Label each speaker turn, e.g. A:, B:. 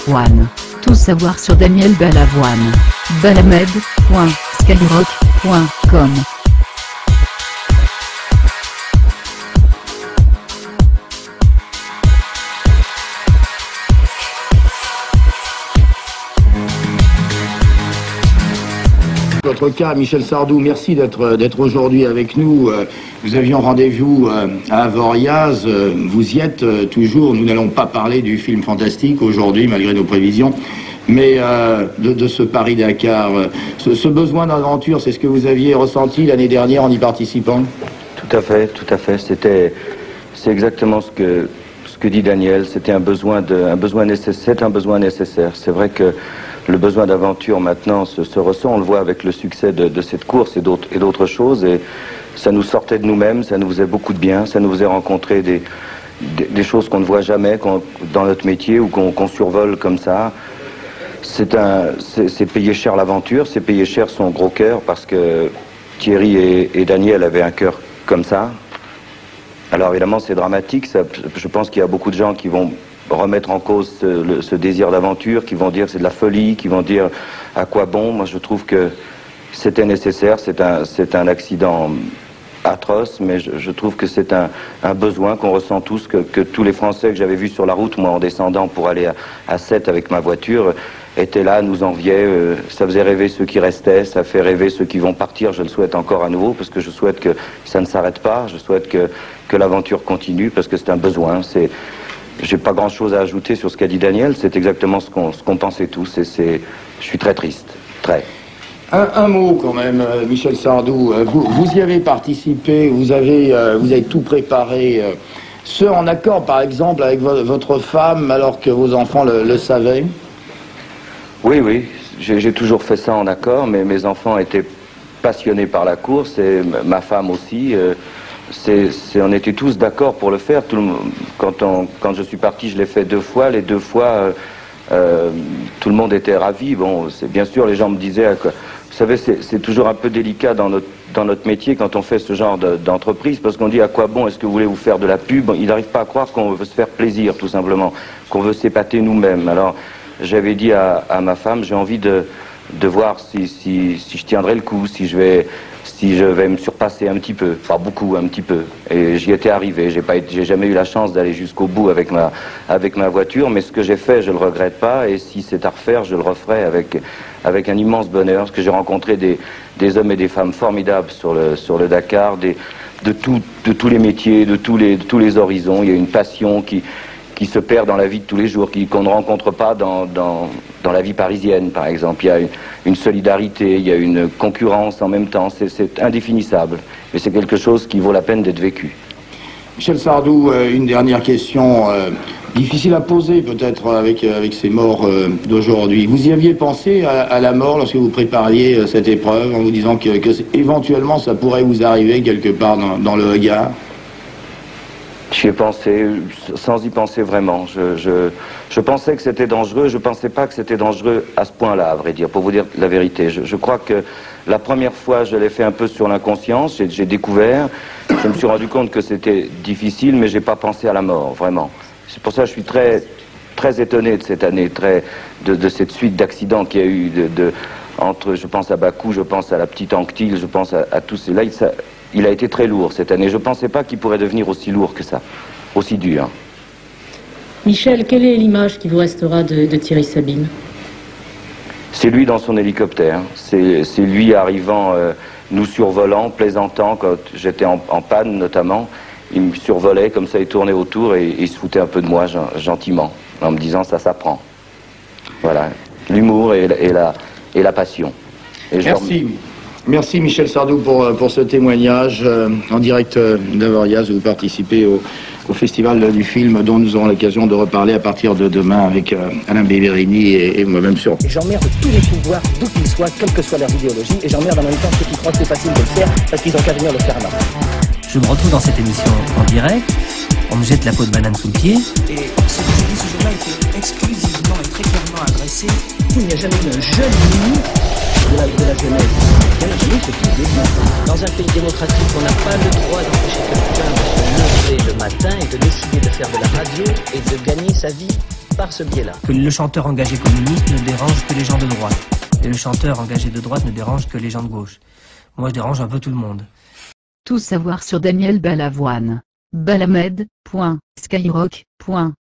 A: Balavoine. Tout savoir sur Daniel Balavoine. balamed.skyrock.com.
B: Votre cas, Michel Sardou, merci d'être aujourd'hui avec nous. Nous avions rendez-vous à Avoriaz. Vous y êtes toujours. Nous n'allons pas parler du film fantastique aujourd'hui, malgré nos prévisions, mais de ce Paris-Dakar. Ce besoin d'aventure, c'est ce que vous aviez ressenti l'année dernière en y participant?
C: Tout à fait, tout à fait. C'est exactement ce que dit Daniel. C'était un besoin nécessaire. C'est vrai que le besoin d'aventure maintenant se ressent, on le voit avec le succès de cette course et d'autres choses, et ça nous sortait de nous-mêmes, ça nous faisait beaucoup de bien, ça nous faisait rencontrer des choses qu'on ne voit jamais dans notre métier ou qu'on survole comme ça. C'est payer cher l'aventure, c'est payer cher son gros cœur, parce que Thierry et Daniel avaient un cœur comme ça. Alors évidemment c'est dramatique, je pense qu'il y a beaucoup de gens qui vont remettre en cause ce désir d'aventure, qui vont dire que c'est de la folie, qui vont dire à quoi bon. Moi je trouve que c'était nécessaire, c'est un accident atroce, mais je trouve que c'est un besoin qu'on ressent tous, que tous les Français que j'avais vus sur la route, moi en descendant pour aller à Sète avec ma voiture, étaient là, nous enviaient, ça faisait rêver ceux qui restaient, ça fait rêver ceux qui vont partir, je le souhaite encore à nouveau, parce que je souhaite que ça ne s'arrête pas, je souhaite que l'aventure continue, parce que c'est un besoin. J'ai pas grand chose à ajouter sur ce qu'a dit Daniel, c'est exactement ce qu'on pensait tous, et je suis très triste, très.
B: Un mot quand même, Michel Sardou, vous y avez participé, vous avez tout préparé, ce en accord par exemple avec votre femme alors que vos enfants le savaient?
C: Oui, j'ai toujours fait ça en accord, mais mes enfants étaient passionnés par la course, et ma femme aussi. On était tous d'accord pour le faire. Quand je suis parti, je l'ai fait 2 fois. Les 2 fois, tout le monde était ravi. Bon, bien sûr, les gens me disaient, vous savez, c'est toujours un peu délicat dans notre métier quand on fait ce genre d'entreprise, parce qu'on dit à quoi bon est-ce que vous voulez vous faire de la pub. Ils n'arrivent pas à croire qu'on veut se faire plaisir, tout simplement, qu'on veut s'épater nous-mêmes. Alors, j'avais dit à ma femme, j'ai envie de voir si je tiendrai le coup, si je vais me surpasser un petit peu, pas beaucoup, un petit peu. Et j'y étais arrivé. J'ai jamais eu la chance d'aller jusqu'au bout avec ma voiture, mais ce que j'ai fait, je le regrette pas. Et si c'est à refaire, je le referai avec un immense bonheur, parce que j'ai rencontré des hommes et des femmes formidables sur le Dakar, de tous les métiers, de tous les horizons. Il y a une passion qui se perd dans la vie de tous les jours, qu'on ne rencontre pas dans la vie parisienne, par exemple. Il y a une solidarité, il y a une concurrence en même temps, c'est indéfinissable. Mais c'est quelque chose qui vaut la peine d'être vécu.
B: Michel Sardou, une dernière question, difficile à poser peut-être avec ces morts d'aujourd'hui. Vous y aviez pensé à la mort lorsque vous prépariez cette épreuve, en vous disant que éventuellement ça pourrait vous arriver quelque part dans le regard?
C: J'y ai pensé, sans y penser vraiment. Je pensais que c'était dangereux, je ne pensais pas que c'était dangereux à ce point-là, à vrai dire, pour vous dire la vérité. Je crois que la première fois, je l'ai fait un peu sur l'inconscience, j'ai découvert, je me suis rendu compte que c'était difficile, mais je n'ai pas pensé à la mort, vraiment. C'est pour ça que je suis très, très étonné de cette année, de cette suite d'accidents qu'il y a eu, je pense à Bakou, je pense à la petite Anctil, je pense à tous ces... Là, il a été très lourd cette année. Je ne pensais pas qu'il pourrait devenir aussi lourd que ça, aussi dur.
D: Michel, quelle est l'image qui vous restera de Thierry Sabine?
C: C'est lui dans son hélicoptère. C'est lui arrivant, nous survolant, plaisantant, quand j'étais en panne notamment. Il me survolait, comme ça, il tournait autour et il se foutait un peu de moi, gentiment, en me disant ça s'apprend. Voilà, l'humour et la passion. Et
B: merci. Merci Michel Sardou pour ce témoignage en direct d'Avoriaz, où vous participez au festival du film dont nous aurons l'occasion de reparler à partir de demain avec Alain Béverini et moi-même sur.
E: Et j'emmerde tous les pouvoirs, d'où qu'ils soient, quelle que soit leur idéologie, et j'emmerde en même temps ceux qui croient que c'est facile de le faire parce qu'ils ont qu'à venir le faire là.
F: Je me retrouve dans cette émission en direct, on me jette la peau de banane sous le pied.
G: Et ce journal était exclusivement et très clairement adressé.
E: Il n'y a jamais eu un jeune ministre de la jeunesse. Il n'y a jamais ce type de... Dans un pays démocratique, on n'a pas le droit d'empêcher quelqu'un de se lever le matin et de décider de faire de la radio et de gagner sa vie par ce biais-là.
F: Que le chanteur engagé communiste ne dérange que les gens de droite. Et le chanteur engagé de droite ne dérange que les gens de gauche. Moi, je dérange un peu tout le monde.
A: Tout savoir sur Daniel Balavoine. Balamed.skyrock.com